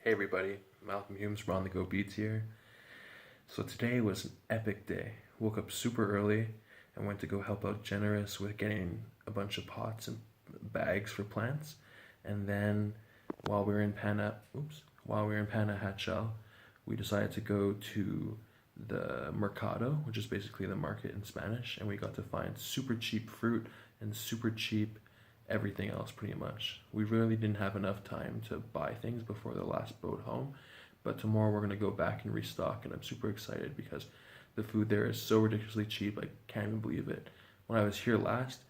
Hey everybody, Malcolm Humes from On The Go Beats here. So today was an epic day. Woke up super early and went to go help out Generous with getting a bunch of pots and bags for plants. And then while we were in Panajachel, we decided to go to the Mercado, which is basically the market in Spanish, and we got to find super cheap fruit and super cheap everything else pretty much. We really didn't have enough time to buy things before the last boat home, but tomorrow we're going to go back and restock, and I'm super excited because the food there is so ridiculously cheap. I can't even believe it. When I was here last,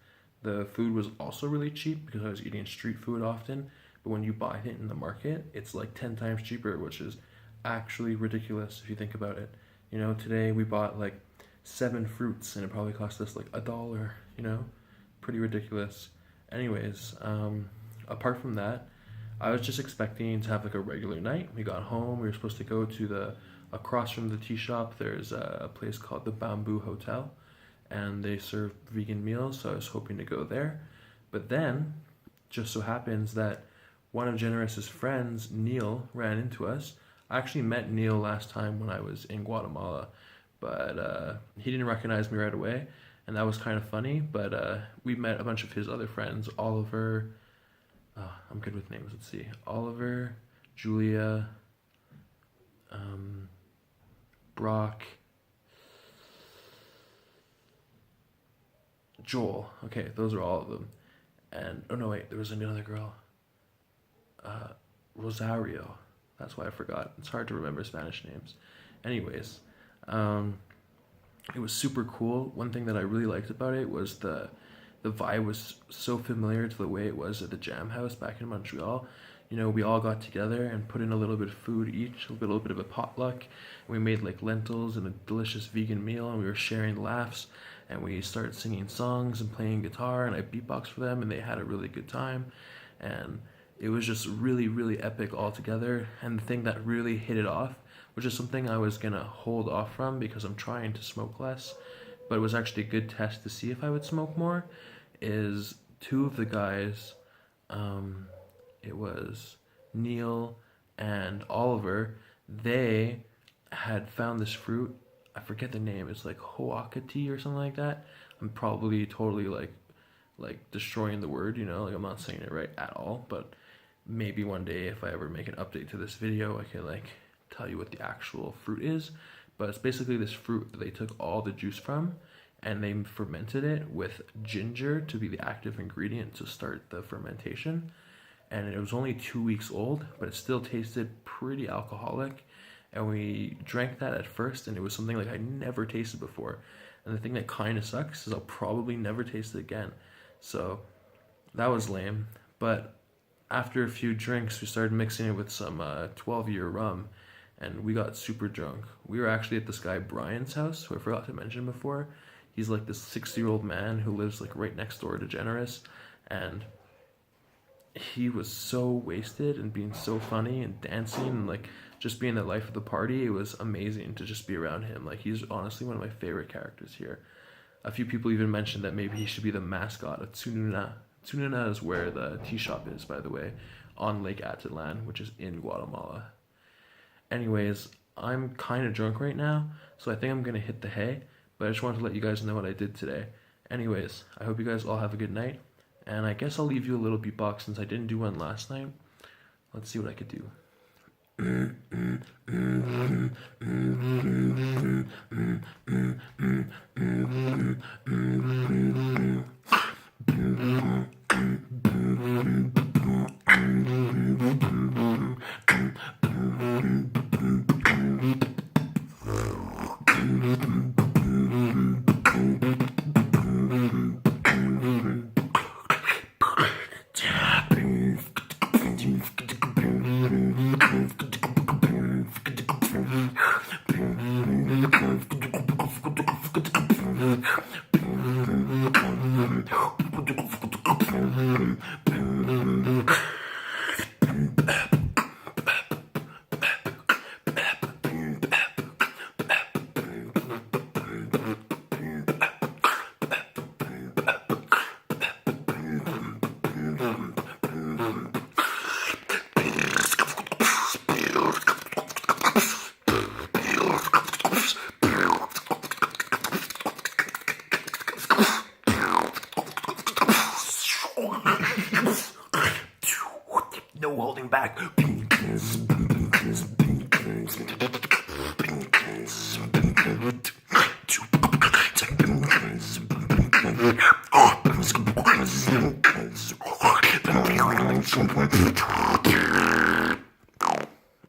the food was also really cheap because I was eating street food often, but when you buy it in the market, it's like 10 times cheaper, which is actually ridiculous if you think about it. You know, today we bought like 7 fruits and it probably cost us like $1, you know? Pretty ridiculous. Anyways, apart from that, I was just expecting to have like a regular night. We got home, we were supposed to go to across from the tea shop, there's a place called the Bamboo Hotel, and they serve vegan meals, so I was hoping to go there. But then, just so happens that one of Generous's friends, Neil, ran into us. I actually met Neil last time when I was in Guatemala, but he didn't recognize me right away. And that was kind of funny, but we met a bunch of his other friends, Oliver, I'm good with names, let's see, Oliver, Julia, Brock, Joel, okay, those are all of them. And, oh no wait, there was another girl, Rosario, that's why I forgot, it's hard to remember Spanish names. Anyways, it was super cool. One thing that I really liked about it was the vibe was so familiar to the way it was at the Jam House back in Montreal. You know, we all got together and put in a little bit of food each, a little bit of a potluck. We made like lentils and a delicious vegan meal, and we were sharing laughs, and we started singing songs and playing guitar, and I beatboxed for them, and they had a really good time. And it was just really, really epic all together. And the thing that really hit it off, which is something I was gonna hold off from because I'm trying to smoke less, but it was actually a good test to see if I would smoke more, is 2 of the guys, it was Neil and Oliver, they had found this fruit, I forget the name, it's like hoakati or something like that. I'm probably totally like destroying the word, you know, like I'm not saying it right at all, but maybe one day if I ever make an update to this video, I can like tell you what the actual fruit is. But it's basically this fruit that they took all the juice from and they fermented it with ginger to be the active ingredient to start the fermentation. And it was only 2 weeks old, but it still tasted pretty alcoholic. And we drank that at first, and it was something like I never tasted before. And the thing that kind of sucks is I'll probably never taste it again. So that was lame. But after a few drinks, we started mixing it with some 12-year rum, and we got super drunk. We were actually at this guy Brian's house, who I forgot to mention before. He's like this 60-year-old man who lives like right next door to Generous, and he was so wasted and being so funny and dancing and like just being the life of the party. It was amazing to just be around him. Like, he's honestly one of my favorite characters here. A few people even mentioned that maybe he should be the mascot of Tsununa. Tsununa is where the tea shop is, by the way, on Lake Atitlan, which is in Guatemala. Anyways, I'm kind of drunk right now, so I think I'm gonna hit the hay, but I just wanted to let you guys know what I did today. Anyways, I hope you guys all have a good night, and I guess I'll leave you a little beatbox since I didn't do one last night. Let's see what I could do. No holding back.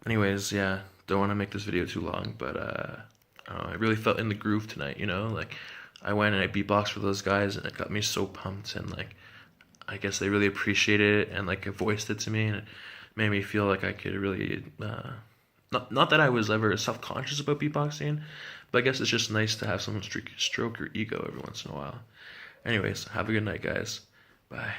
Anyways, yeah, don't want to make this video too long, but I don't know, I really felt in the groove tonight, you know, like I went and I beatboxed for those guys and it got me so pumped, and like I guess they really appreciated it and like voiced it to me, and it made me feel like I could really not that I was ever self-conscious about beatboxing, but I guess it's just nice to have someone stroke your ego every once in a while. Anyways, have a good night, guys. Bye.